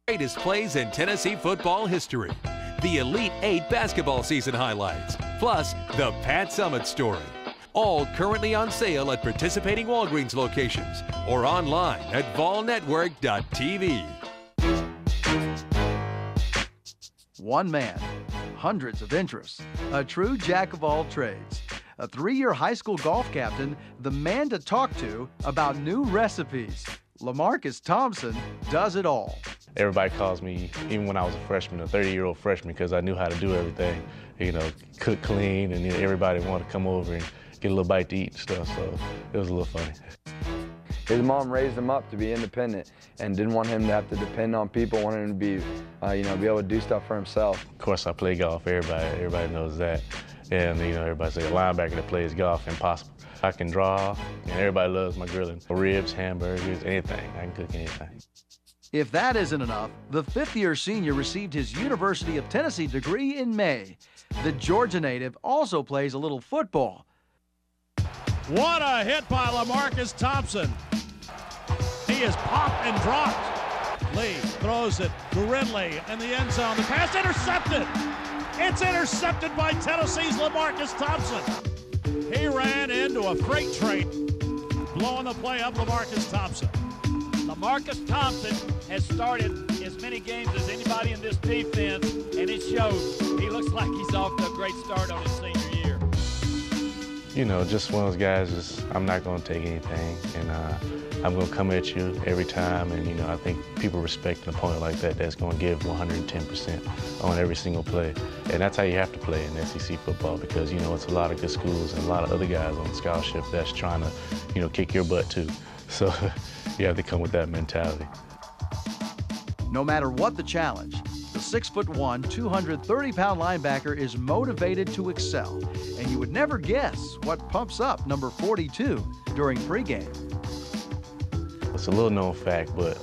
Greatest plays in Tennessee football history. The Elite 8 basketball season highlights, plus the Pat Summitt story. All currently on sale at participating Walgreens locations or online at volnetwork.tv. One man, hundreds of interests, a true jack of all trades. A 3-year high school golf captain, the man to talk to about new recipes. Lamarcus Thompson does it all. Everybody calls me, even when I was a freshman, a 30-year-old freshman, because I knew how to do everything. You know, cook clean, and everybody wanted to come over and get a little bite to eat and stuff, so it was a little funny. His mom raised him up to be independent and didn't want him to have to depend on people, wanted him to be, be able to do stuff for himself. Of course, I play golf. Everybody knows that. And, everybody says a linebacker that plays golf, impossible. I can draw, and everybody loves my grilling. Ribs, hamburgers, anything. I can cook anything. If that isn't enough, the 5th-year senior received his University of Tennessee degree in May. The Georgia native also plays a little football. What a hit by Lamarcus Thompson. He is popped and dropped. Lee throws it to Ridley in the end zone. The pass intercepted. It's intercepted by Tennessee's Lamarcus Thompson. He ran into a freight train, blowing the play up Lamarcus Thompson. Lamarcus Thompson has started as many games as anybody in this defense, and it shows. He looks like he's off to a great start on his senior year. Just one of those guys, I'm not going to take anything, and I'm going to come at you every time, and, I think people respect an opponent like that that's going to give 110% on every single play. And that's how you have to play in SEC football because, it's a lot of good schools and a lot of other guys on scholarship that's trying to, kick your butt too. So you have to come with that mentality. No matter what the challenge, the 6'1", 230-pound linebacker is motivated to excel, and you would never guess what pumps up number 42 during pregame. It's a little known fact, but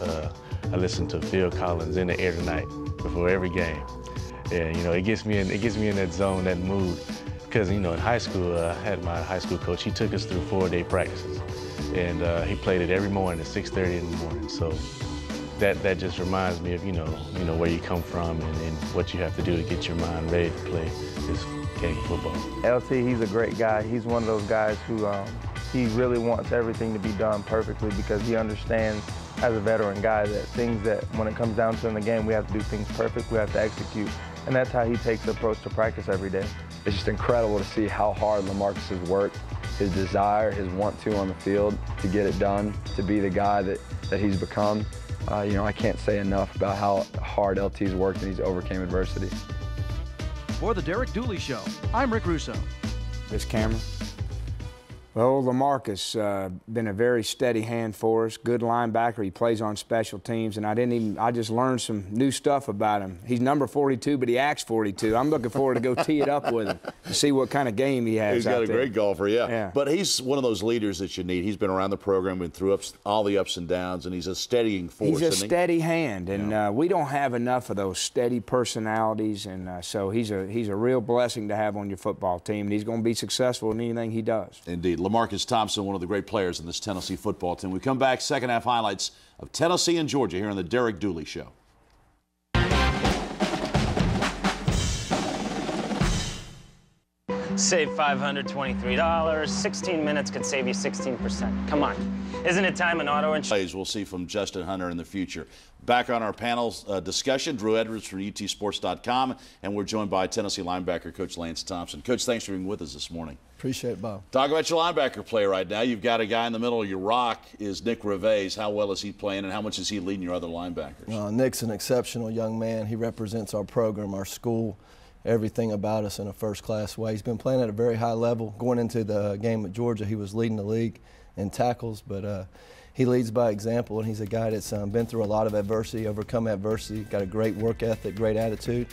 I listen to Phil Collins in the air tonight before every game, and it gets me in that zone, that mood, because in high school I had my high school coach. He took us through 4-day practices, and he played it every morning at 6:30 in the morning. So that just reminds me of where you come from and what you have to do to get your mind ready to play this game of football. LT, he's a great guy. He's one of those guys who he really wants everything to be done perfectly because he understands as a veteran guy that things that when it comes down to in the game, we have to do things perfect, we have to execute. And that's how he takes the approach to practice every day. It's just incredible to see how hard Lamarcus has worked, his desire, his want-to on the field to get it done, to be the guy that he's become. I can't say enough about how hard LT's worked and he's overcame adversity. For the Derek Dooley Show, I'm Rick Russo. This camera. Well, Lamarcus, been a very steady hand for us. Good linebacker. He plays on special teams, and I just learned some new stuff about him. He's number 42, but he acts 42. I'm looking forward to go tee it up with him to see what kind of game he has. He's got out a there. great golfer, yeah. But he's one of those leaders that you need. He's been around the program, been through all the ups and downs, and he's a steadying force. He's a steady hand, and we don't have enough of those steady personalities, and so he's a real blessing to have on your football team, and he's going to be successful in anything he does. Indeed. Lamarcus Thompson, one of the great players in this Tennessee football team. We come back, second half highlights of Tennessee and Georgia here on the Derek Dooley Show. Save $523. 16 minutes could save you 16%. Come on. Isn't it time an auto insurance? We'll see from Justin Hunter in the future. Back on our panel discussion, Drew Edwards from UTSports.com, and we're joined by Tennessee linebacker Coach Lance Thompson. Coach, thanks for being with us this morning. Appreciate it, Bob. Talk about your linebacker play right now. You've got a guy in the middle of your rock is Nick Rivez. How well is he playing, and how much is he leading your other linebackers? Nick's an exceptional young man. He represents our program, our school, everything about us in a first-class way. He's been playing at a very high level. Going into the game at Georgia, he was leading the league in tackles, but he leads by example, and he's a guy that's been through a lot of adversity, overcome adversity, got a great work ethic, great attitude,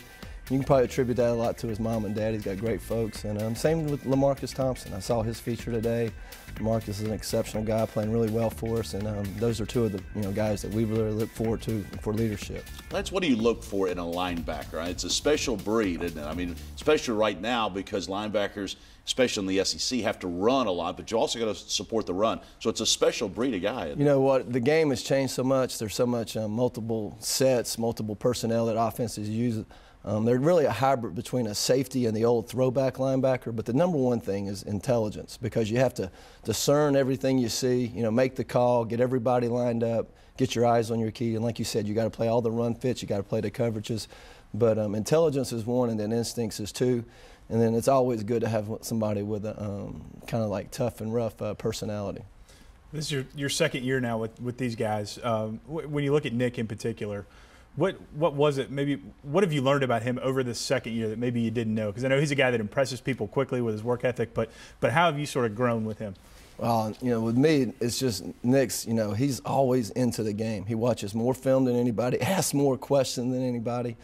you can probably attribute that a lot to his mom and dad. He's got great folks. And same with Lamarcus Thompson. I saw his feature today. Lamarcus is an exceptional guy, playing really well for us, and those are two of the guys that we really look forward to for leadership. That's what do you look for in a linebacker, right? It's a special breed, isn't it? I mean, especially right now because linebackers, especially in the SEC, have to run a lot, but you also got to support the run. So it's a special breed of guy. You know what? The game has changed so much. There's so much multiple sets, multiple personnel that offenses use. They're really a hybrid between a safety and the old throwback linebacker, but the number one thing is intelligence, because you have to discern everything you see, make the call, get everybody lined up, get your eyes on your key, and like you said, you got to play all the run fits, you got to play the coverages, but intelligence is one, and then instincts is two, and then it's always good to have somebody with a kind of like tough and rough personality. This is your second year now with these guys. When you look at Nick in particular, what was it? Maybe what have you learned about him over this second year that maybe you didn't know? Because I know he's a guy that impresses people quickly with his work ethic, but how have you sort of grown with him? Well, with me, it's just Nick's, he's always into the game. He watches more film than anybody, asks more questions than anybody,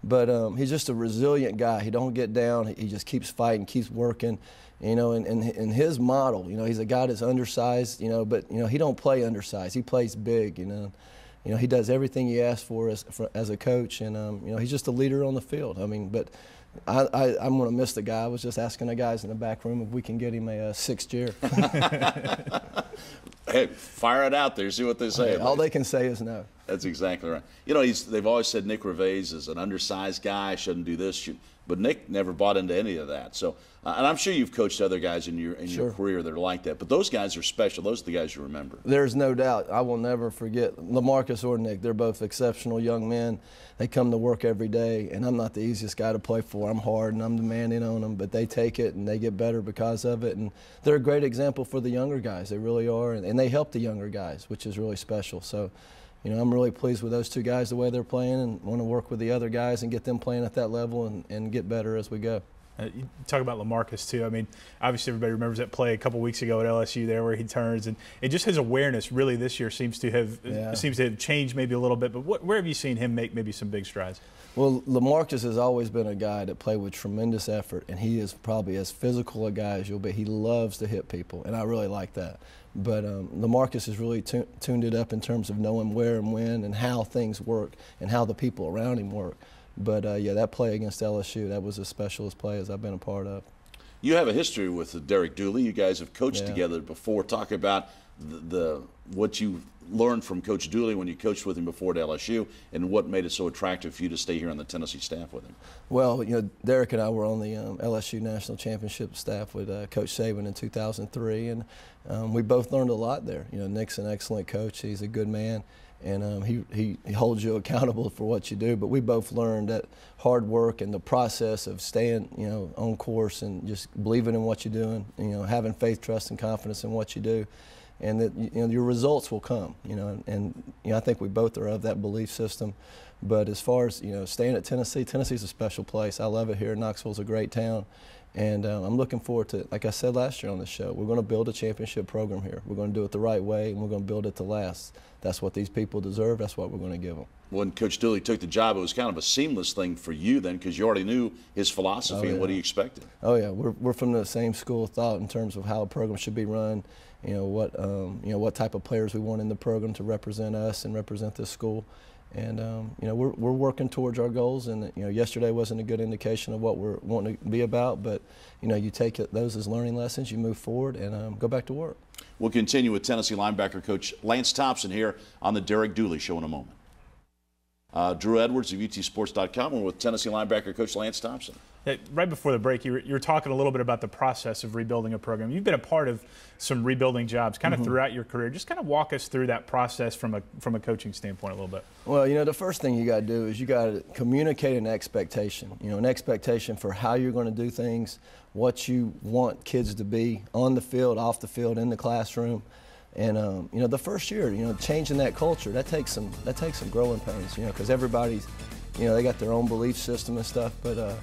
but he's just a resilient guy. He don't get down. He just keeps fighting, keeps working. And his model, he's a guy that's undersized, but he don't play undersized. He plays big, he does everything he asks for as a coach, and he's just a leader on the field. I mean, but I'm going to miss the guy. I was just asking the guys in the back room if we can get him a sixth year. Hey, fire it out there. See what they say. Hey, all they can say is no. That's exactly right. They've always said Nick Reveiz is an undersized guy, shouldn't do this, but Nick never bought into any of that. So, and I'm sure you've coached other guys in your career that are like that. But those guys are special. Those are the guys you remember. There's no doubt. I will never forget Lamarcus or Nick. They're both exceptional young men. They come to work every day, and I'm not the easiest guy to play for. I'm hard and I'm demanding on them, but they take it and they get better because of it. And they're a great example for the younger guys. They really are, and they help the younger guys, which is really special. So, I'm really pleased with those two guys, the way they're playing, and want to work with the other guys and get them playing at that level and get better as we go. You talk about Lamarcus, too. I mean, obviously everybody remembers that play a couple weeks ago at LSU there where he turns, and just his awareness really this year seems to have changed maybe a little bit. But where have you seen him make maybe some big strides? Well, Lamarcus has always been a guy that played with tremendous effort, and he is probably as physical a guy as you'll be. He loves to hit people, and I really like that. But Lamarcus has really tuned it up in terms of knowing where and when and how things work and how the people around him work. But, yeah, that play against LSU, that was as special as play as I've been a part of. You have a history with Derek Dooley. You guys have coached together before. Talk about what you learned from Coach Dooley when you coached with him before at LSU, and what made it so attractive for you to stay here on the Tennessee staff with him. Well, Derek and I were on the LSU National Championship staff with Coach Saban in 2003, and we both learned a lot there. Nick's an excellent coach. He's a good man. And he holds you accountable for what you do. But we both learned that hard work and the process of staying, on course and just believing in what you're doing, having faith, trust, and confidence in what you do, and that your results will come. And I think we both are of that belief system. But as far as staying at Tennessee, Tennessee's a special place. I love it here. Knoxville's a great town. And I'm looking forward to, like I said last year on the show, we're going to build a championship program here. We're going to do it the right way, and we're going to build it to last. That's what these people deserve. That's what we're going to give them. When Coach Dooley took the job, it was kind of a seamless thing for you then, because you already knew his philosophy and what he expected. Oh yeah, we're from the same school of thought in terms of how a program should be run. What type of players we want in the program to represent us and represent this school. And we're working towards our goals. And yesterday wasn't a good indication of what we're wanting to be about. But you take those as learning lessons, you move forward, and go back to work. We'll continue with Tennessee linebacker coach Lance Thompson here on the Derek Dooley Show in a moment. Drew Edwards of UTSports.com. We're with Tennessee linebacker coach Lance Thompson. Right before the break, you were talking a little bit about the process of rebuilding a program. You've been a part of some rebuilding jobs kind of throughout your career. Just kind of walk us through that process from a coaching standpoint a little bit. Well, the first thing you got to do is you got to communicate an expectation. An expectation for how you're going to do things, what you want kids to be on the field, off the field, in the classroom. And the first year, changing that culture, that takes some growing pains, because everybody's, they got their own belief system and stuff. But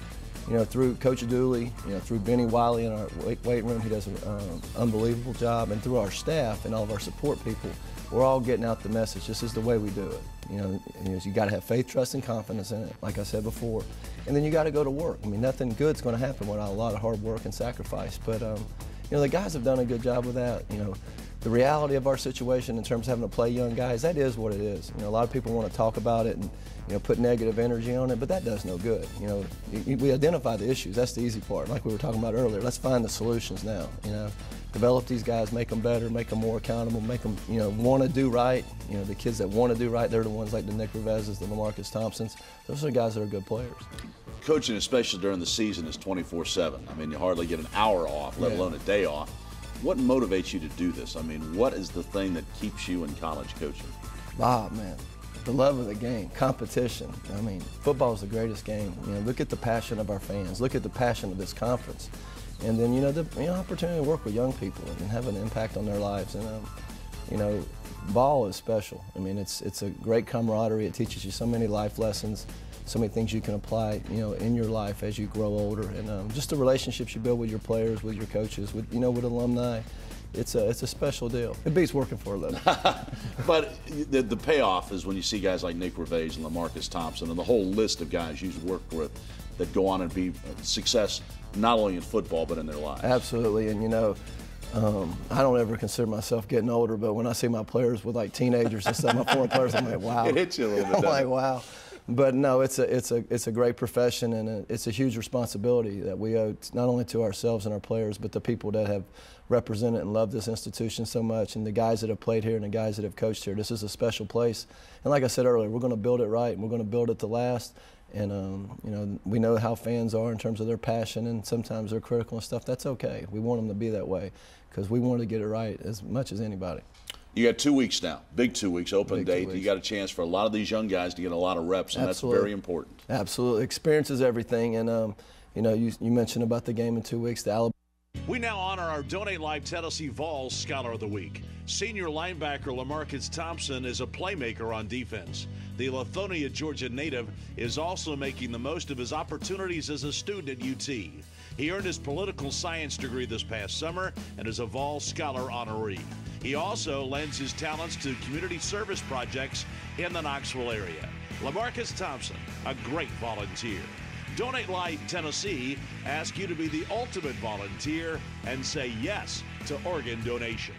through Coach Dooley, through Benny Wiley in our weight room, he does an unbelievable job, and through our staff and all of our support people, we're all getting out the message. This is the way we do it. You got to have faith, trust, and confidence in it, like I said before. And then you got to go to work. I mean, nothing good's going to happen without a lot of hard work and sacrifice. But, the guys have done a good job with that. The reality of our situation in terms of having to play young guys, that is what it is. A lot of people want to talk about it and, put negative energy on it, but that does no good. We identify the issues. That's the easy part, like we were talking about earlier. Let's find the solutions now, Develop these guys, make them better, make them more accountable, make them, want to do right. The kids that want to do right, they're the ones like the Nick Revezes, the Lamarcus Thompsons. Those are the guys that are good players. Coaching, especially during the season, is 24/7. I mean, you hardly get an hour off, let alone a day off. What motivates you to do this? I mean, what is the thing that keeps you in college coaching? Man, the love of the game, competition. I mean, football is the greatest game. Look at the passion of our fans. Look at the passion of this conference. And then, the opportunity to work with young people and have an impact on their lives. And, ball is special. I mean, it's a great camaraderie. It teaches you so many life lessons, so many things you can apply, in your life as you grow older. And just the relationships you build with your players, with your coaches, with alumni. It's a special deal. It beats working for a living. But the payoff is when you see guys like Nick Revezes and Lamarcus Thompson and the whole list of guys you've worked with that go on and be success not only in football but in their lives. Absolutely, and I don't ever consider myself getting older, but when I see my players with like teenagers and stuff, my former players, I'm like, wow. It hits you a little bit. I'm like, wow. But no, it's a great profession, and it's a huge responsibility that we owe not only to ourselves and our players, but the people that have represented and loved this institution so much, and the guys that have played here and the guys that have coached here. This is a special place, and like I said earlier, we're going to build it right, and we're going to build it to last. And we know how fans are in terms of their passion, and sometimes they're critical and stuff. That's okay. We want them to be that way because we want to get it right as much as anybody. You got 2 weeks now, big 2 weeks, open Big date. 2 weeks. You got a chance for a lot of these young guys to get a lot of reps, and Absolutely. that's very important. Absolutely. Experience is everything. And, you mentioned about the game in 2 weeks, the Alabama. We now honor our Donate Life Tennessee Vols Scholar of the Week. Senior linebacker Lamarcus Thompson is a playmaker on defense. The Lithonia, Georgia native is also making the most of his opportunities as a student at UT. He earned his political science degree this past summer and is a Vols Scholar honoree. He also lends his talents to community service projects in the Knoxville area. Lamarcus Thompson, a great volunteer. Donate Life Tennessee asks you to be the ultimate volunteer and say yes to organ donation.